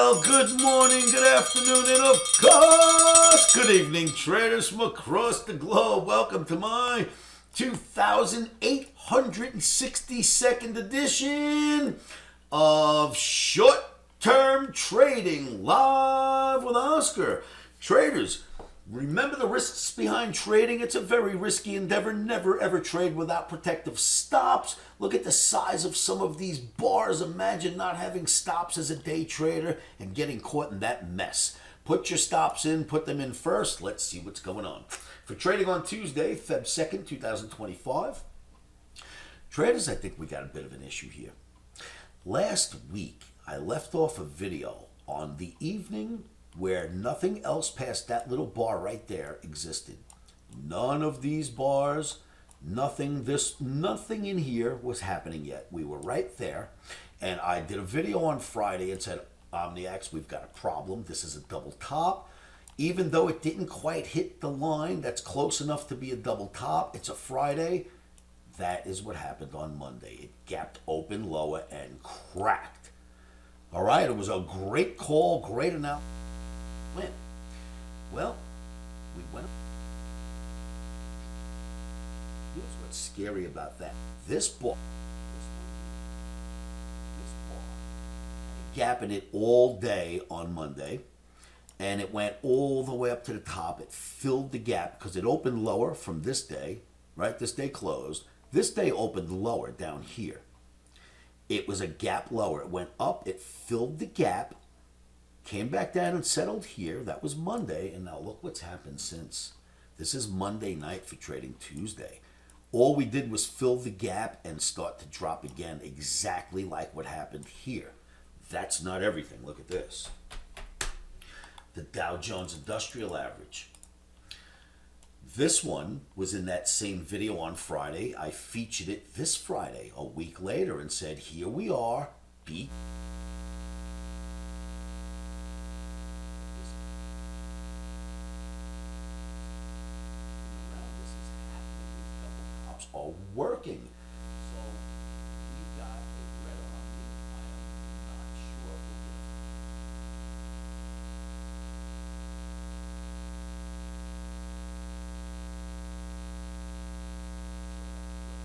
Well, good morning, good afternoon, and of course, good evening, traders from across the globe. Welcome to my 2862nd edition of Short-Term Trading Live with Oscar. Traders, remember the risks behind trading. It's a very risky endeavor. Never ever trade without protective stops. Look at the size of some of these bars. Imagine not having stops as a day trader and getting caught in that mess. Put your stops in, put them in first. Let's see what's going on. For trading on Tuesday, Feb 2nd, 2025. Traders, I think we got a bit of an issue here. Last week, I left off a video on the evening where nothing else past that little bar right there existed. None of these bars, nothing in here was happening yet. We were right there. And I did a video on Friday and said, Omniacs, we've got a problem. This is a double top. Even though it didn't quite hit the line that's close enough to be a double top, it's a Friday. That is what happened on Monday. It gapped open lower and cracked. All right, it was a great call, great announcement. Well, we went. Here's what's scary about that. This bar, gapping it all day on Monday, and it went all the way up to the top. It filled the gap because it opened lower from this day, right? This day closed. This day opened lower down here. It was a gap lower. It went up, it filled the gap, came back down and settled here. That was Monday, and now look what's happened since. This is Monday night for trading Tuesday. All we did was fill the gap and start to drop again, exactly like what happened here. That's not everything. Look at this. The Dow Jones Industrial Average. This one was in that same video on Friday. I featured it this Friday, a week later, and said, here we are, beat. Are working. So we got a red on me. I am not sure we'll get.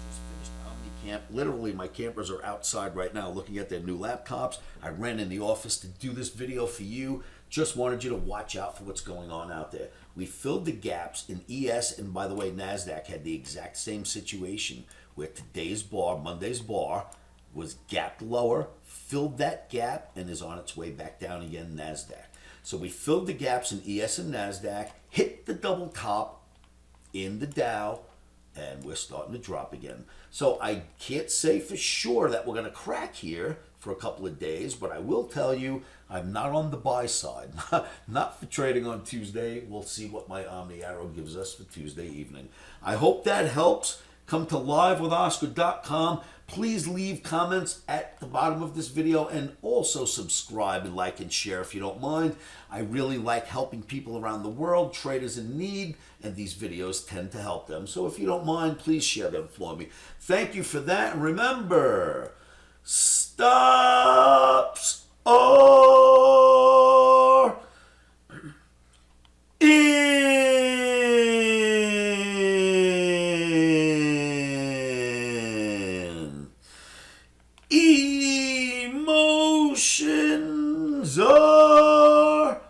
Just finished Omni Camp. Literally, my campers are outside right now looking at their new laptops. I ran in the office to do this video for you. Just wanted you to watch out for what's going on out there. We filled the gaps in ES, and by the way, NASDAQ had the exact same situation where today's bar, Monday's bar, was gapped lower, filled that gap, and is on its way back down again, NASDAQ. So we filled the gaps in ES and NASDAQ, hit the double top in the Dow, and we're starting to drop again. So I can't say for sure that we're going to crack here for a couple of days, but I will tell you I'm not on the buy side. Not for trading on Tuesday. We'll see what my Omni Arrow gives us for Tuesday evening. I hope that helps. Come to livewithoscar.com. Please leave comments at the bottom of this video and also subscribe and like and share if you don't mind. I really like helping people around the world, traders in need, and these videos tend to help them. So if you don't mind, please share them for me. Thank you for that. And remember, stops are in. Emotions are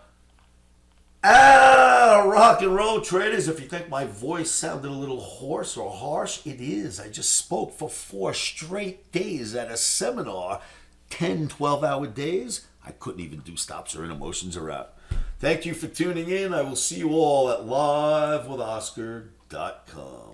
out. Rock and roll, traders. If you think my voice sounded a little hoarse or harsh, it is. I just spoke for 4 straight days at a seminar. 10, 12-hour days. I couldn't even do stops or in. Emotions are out. Thank you for tuning in. I will see you all at livewithoscar.com.